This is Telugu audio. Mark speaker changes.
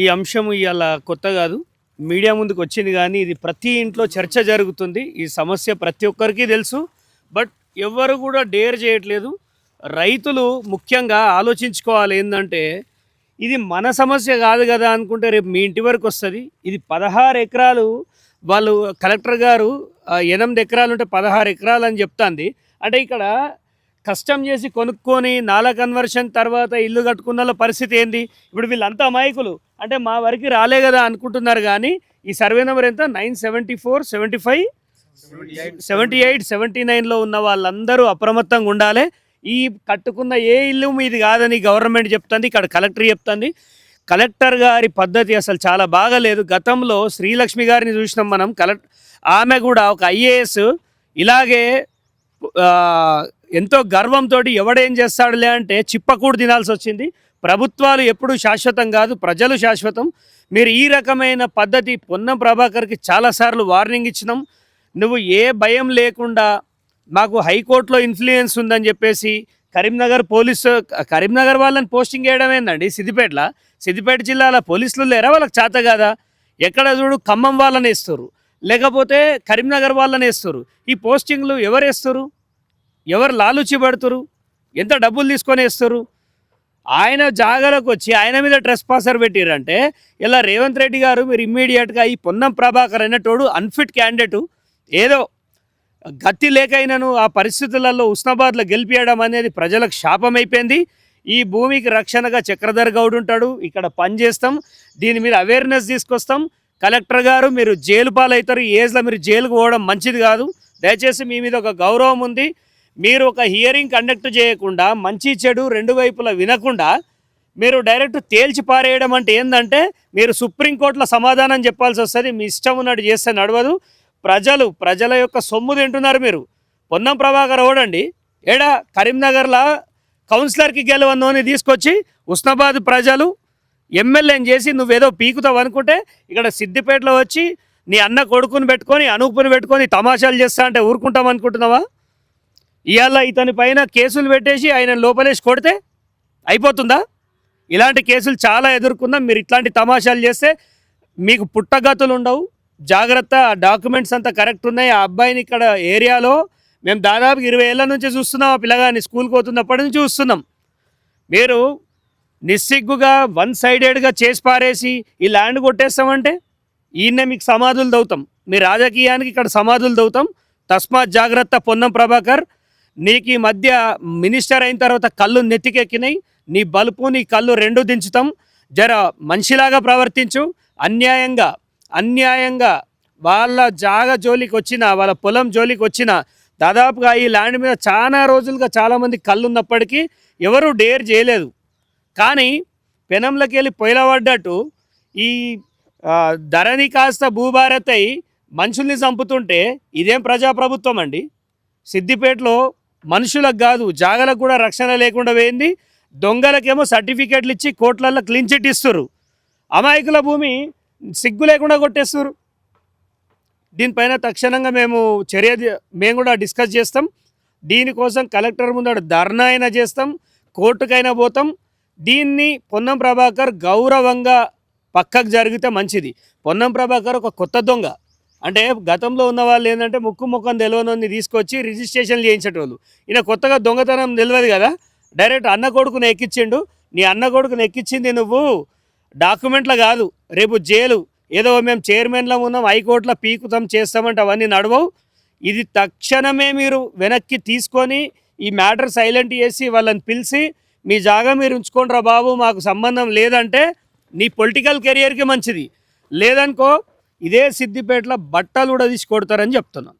Speaker 1: ఈ అంశం ఇవాళ కొత్త కాదు. మీడియా ముందుకు వచ్చింది కానీ ఇది ప్రతి ఇంట్లో చర్చ జరుగుతుంది. ఈ సమస్య ప్రతి ఒక్కరికి తెలుసు. బట్ ఎవ్వరు కూడా డేర్ చేయట్లేదు. రైతులు ముఖ్యంగా ఆలోచించుకోవాలి ఏంటంటే ఇది మన సమస్య కాదు కదా అనుకుంటే రేపు మీ ఇంటి వరకు వస్తుంది. ఇది 16 ఎకరాలు వాళ్ళు కలెక్టర్ గారు 8 ఎకరాలు ఉంటే 16 ఎకరాలు అని చెప్తాంది. అంటే ఇక్కడ కష్టం చేసి కొనుక్కొని నాలా కన్వర్షన్ తర్వాత ఇల్లు కట్టుకున్న పరిస్థితి ఏంది? ఇప్పుడు వీళ్ళంతా అమాయకులు. అంటే మా వరకు రాలే కదా అనుకుంటున్నారు కానీ ఈ సర్వే నెంబర్ ఎంత 974, 75, 78, 79లో ఉన్న వాళ్ళందరూ అప్రమత్తంగా ఉండాలి. ఈ కట్టుకున్న ఏ ఇల్లు మీది కాదని గవర్నమెంట్ చెప్తుంది, ఇక్కడ కలెక్టర్ చెప్తుంది. కలెక్టర్ గారి పద్ధతి అసలు చాలా బాగాలేదు. గతంలో శ్రీలక్ష్మి గారిని చూసినాం మనం. ఆమె కూడా ఒక ఐఏఎస్ ఇలాగే ఎంతో గర్వంతో ఎవడేం చేస్తాడులే అంటే చిప్పకూడు తినాల్సి వచ్చింది. ప్రభుత్వాలు ఎప్పుడూ శాశ్వతం కాదు, ప్రజలు శాశ్వతం. మీరు ఈ రకమైన పద్ధతి పొన్నం ప్రభాకర్కి చాలాసార్లు వార్నింగ్ ఇచ్చినాం. నువ్వు ఏ భయం లేకుండా మాకు హైకోర్టులో ఇన్ఫ్లుయెన్స్ ఉందని చెప్పేసి కరీంనగర్ వాళ్ళని పోస్టింగ్ చేయడం ఏందండి? సిద్దిపేట జిల్లాల పోలీసులు లేరా? వాళ్ళకి చేత కదా. ఎక్కడ చూడు ఖమ్మం వాళ్ళని వేస్తారు, లేకపోతే కరీంనగర్ వాళ్ళని వేస్తారు. ఈ పోస్టింగ్లు ఎవరు వేస్తారు? ఎవరు లాలుచి పడుతురు? ఎంత డబ్బులు తీసుకొని వేస్తారు? ఆయన జాగాలకు వచ్చి ఆయన మీద ట్రెస్పాసర్ పెట్టిరంటే ఇలా రేవంత్ రెడ్డి గారు మీరు ఇమ్మీడియట్గా ఈ పొన్నం ప్రభాకర్ అనేటోడు అన్ఫిట్ క్యాండిడేటు, ఏదో గతి లేకైనాను ఆ పరిస్థితులలో ఉస్నాబాద్లో గెలిపియడం అనేది ప్రజలకు శాపమైపోయింది. ఈ భూమికి రక్షణగా చక్రధర్ గౌడ్ ఉంటాడు, ఇక్కడ పనిచేస్తాం, దీని మీద అవేర్నెస్ తీసుకొస్తాం. కలెక్టర్ గారు మీరు జైలు పాలవుతారు, ఈ ఏజ్లో మీరు జైలుకు పోవడం మంచిది కాదు. దయచేసి మీ మీద ఒక గౌరవం ఉంది. మీరు ఒక హియరింగ్ కండక్ట్ చేయకుండా మంచి చెడు రెండు వైపులా వినకుండా మీరు డైరెక్ట్ తేల్చి పారేయడం అంటే ఏంటంటే మీరు సుప్రీంకోర్టులో సమాధానం చెప్పాల్సి వస్తుంది. మీ ఇష్టం ఉన్నట్టు చేస్తే నడవదు. ప్రజల యొక్క సొమ్ము తింటున్నారు మీరు. పొన్నం ప్రభాకర్ ఓడండి ఏడా కరీంనగర్లో కౌన్సిలర్కి గెలవన్నోని తీసుకొచ్చి ఉస్నాబాద్ ప్రజలు ఎమ్మెల్యేని చేసి నువ్వేదో పీకుతావు అనుకుంటే ఇక్కడ సిద్దిపేటలో వచ్చి నీ అన్న కొడుకుని పెట్టుకొని అనూపుని పెట్టుకొని తమాషాలు చేస్తా అంటే ఊరుకుంటాం అనుకుంటున్నావా? ఇవాళ ఇతని పైన కేసులు పెట్టేసి ఆయన లోపలేసి కొడితే అయిపోతుందా? ఇలాంటి కేసులు చాలా ఎదుర్కొన్నాం. మీరు ఇట్లాంటి తమాషాలు చేస్తే మీకు పుట్టగతులు ఉండవు. జాగ్రత్త. డాక్యుమెంట్స్ అంతా కరెక్ట్ ఉన్నాయి. ఆ అబ్బాయిని ఇక్కడ ఏరియాలో మేము దాదాపు 20 ఏళ్ళ నుంచి చూస్తున్నాం. ఆ పిల్లగాని స్కూల్కి పోతున్నప్పటి నుంచి చూస్తున్నాం. మీరు నిస్సిగ్గుగా వన్ సైడెడ్గా చేసి పారేసి ఈ ల్యాండ్ కొట్టేస్తామంటే ఈయన్నే మీకు సమాధులు దౌతాం. మీ రాజకీయానికి ఇక్కడ సమాధులు దౌతాం. తస్మాత్ జాగ్రత్త పొన్నం ప్రభాకర్. నీకు ఈ మధ్య మినిస్టర్ అయిన తర్వాత కళ్ళు నెత్తికెక్కినాయి. నీ బలుపు నీ కళ్ళు రెండు దించుతాం. జర మనిషిలాగా ప్రవర్తించు. అన్యాయంగా వాళ్ళ జాగ జోలికి వచ్చిన, వాళ్ళ పొలం జోలికి వచ్చిన, దాదాపుగా ఈ ల్యాండ్ మీద చాలా రోజులుగా చాలామంది కళ్ళు ఉన్నప్పటికీ ఎవరూ డేర్ చేయలేదు. కానీ పెనంలోకి వెళ్ళి పొయ్యిలపడ్డట్టు ఈ ధరణి కాస్త భూభారత్ అయి మనుషుల్ని చంపుతుంటే ఇదేం ప్రజాప్రభుత్వం అండి? సిద్దిపేటలో మనుషులకు కాదు జాగలకు కూడా రక్షణ లేకుండా పోయింది. దొంగలకేమో సర్టిఫికేట్లు ఇచ్చి కోట్లల్లో క్లీన్ చిట్ ఇస్తారు. అమాయకుల భూమి సిగ్గు లేకుండా కొట్టేస్తారు. దీనిపైన తక్షణంగా మేము కూడా డిస్కస్ చేస్తాం. దీనికోసం కలెక్టర్ ముందు ధర్నా అయినా చేస్తాం, కోర్టుకైనా పోతాం. దీన్ని పొన్నం ప్రభాకర్ గౌరవంగా పక్కకు జరిగితే మంచిది. పొన్నం ప్రభాకర్ ఒక కొత్త దొంగ. అంటే గతంలో ఉన్న వాళ్ళు ఏంటంటే ముఖం తెలియని తీసుకొచ్చి రిజిస్ట్రేషన్లు చేయించేటోళ్ళు. ఈయన కొత్తగా దొంగతనం తెలియదు కదా, డైరెక్ట్ అన్న కొడుకుని ఎక్కించిండు. నీ అన్న కొడుకుని ఎక్కించింది నువ్వు డాక్యుమెంట్లో కాదు, రేపు జైలు. ఏదో మేము చైర్మన్లో ఉన్నాం, హైకోర్టులో పీకుతాం చేస్తామంటే అవన్నీ నడవవు. ఇది తక్షణమే మీరు వెనక్కి తీసుకొని ఈ మ్యాటర్ సైలెంట్ చేసి వాళ్ళని పిలిచి మీ జాగా మీరు ఉంచుకోండి రా బాబు, మాకు సంబంధం లేదంటే నీ పొలిటికల్ కెరియర్కి మంచిది. లేదనుకో ఇదే సిద్దిపేటలో బట్టలు కూడా తీసి కొడతారని చెప్తున్నాను.